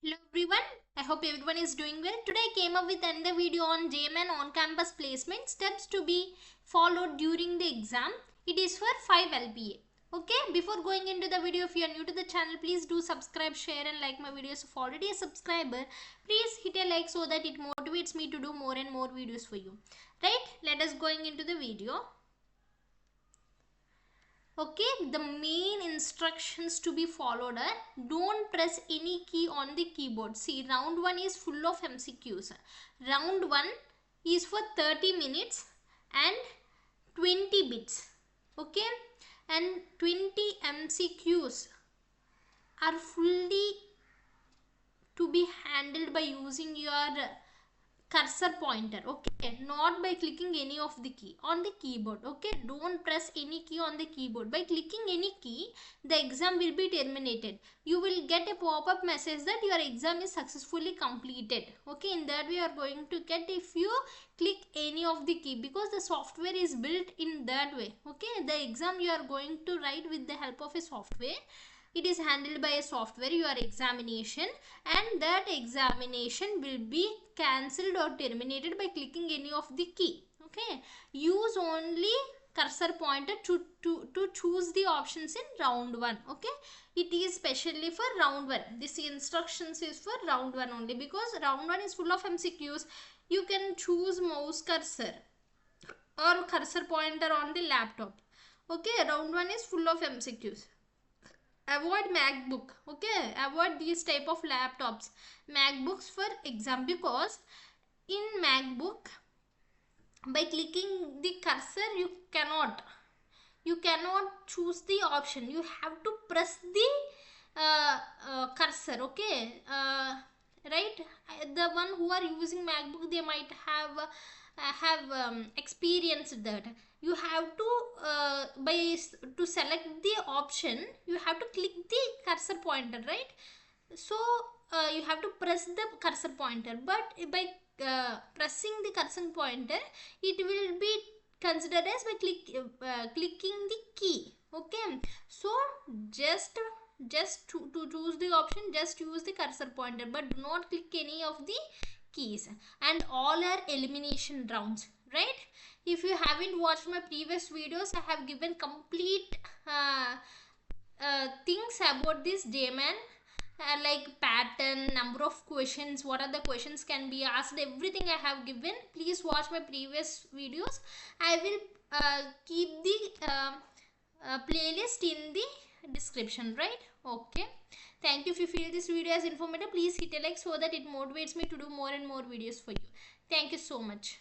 Hello everyone, I hope everyone is doing well. Today I came up with another video on JMAN on-campus placement steps to be followed during the exam. It is for 5 LPA. Okay, before going into the video, if you are new to the channel, please do subscribe, share and like my videos. If already a subscriber, please hit a like so that it motivates me to do more and more videos for you. Right, let us going into the video. Okay, the main instructions to be followed are don't press any key on the keyboard. See, round 1 is full of MCQs. Round 1 is for 30 minutes and 20 bits. Okay, and 20 MCQs are fully to be handled by using your cursor pointer. Okay, not by clicking any of the key on the keyboard. Okay, don't press any key on the keyboard. By clicking any key, the exam will be terminated. You will get a pop-up message that your exam is successfully completed. Okay, in that way you are going to get if you click any of the key, because the software is built in that way. Okay, the exam you are going to write with the help of a software. It is handled by a software, your examination, and that examination will be cancelled or terminated by clicking any of the key. Okay, use only cursor pointer to choose the options in round 1. Okay, it is specially for round 1. This instructions is for round 1 only, because round 1 is full of MCQs. You can choose mouse cursor or cursor pointer on the laptop. Okay, round 1 is full of MCQs. Avoid MacBook. Okay, avoid these type of laptops, MacBooks for exam, because in MacBook, by clicking the cursor you cannot choose the option. You have to press the cursor. Okay, right, the one who are using MacBook, they might have experienced that. You have to to select the option, you have to click the cursor pointer, right? So you have to press the cursor pointer, but by pressing the cursor pointer, it will be considered as by clicking the key. Okay, so just to choose the option, just use the cursor pointer, but do not click any of the keys. And all are elimination rounds, right? If you haven't watched my previous videos, I have given complete things about this JMAN, like pattern, number of questions, what are the questions can be asked, everything I have given. Please watch my previous videos. I will keep the playlist in the description, right? Okay, thank you. If you feel this video as informative, please hit a like so that it motivates me to do more and more videos for you. Thank you so much.